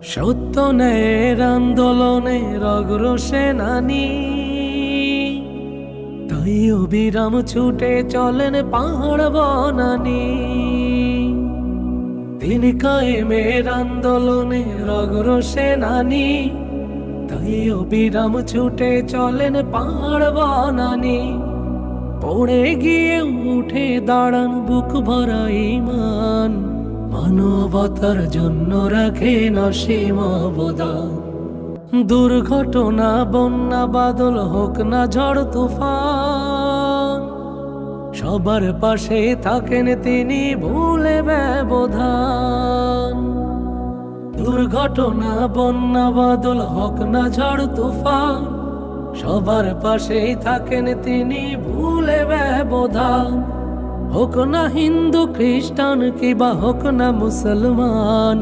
সত্য ন্যায়ের আন্দোলনের অগ্রসেনানী, তাই অবিরাম ছুটে চলেন পাহাড় বনানী। তিনি কায়েমের আন্দোলনের অগ্রসেনানী, তাই অবিরাম ছুটে চলেন পাহাড় বনানী। পড়ে গিয়ে উঠে দাঁড়ান বুক ভরা ঈমান, মানবতার জন্য রাখেন অসীম অবদান। দুর্ঘটনা বন্যা বাদল হোক না ঝড় তুফান, সবার পাশে থাকেন তিনি ভুলে ব্যবধান। দুর্ঘটনা বন্যা বাদল হোক না ঝড় তুফান, সবার পাশেই থাকেন তিনি ভুলে ব্যবধান। হোক না হিন্দু খ্রিস্টান কিবা হোক না মুসলমান,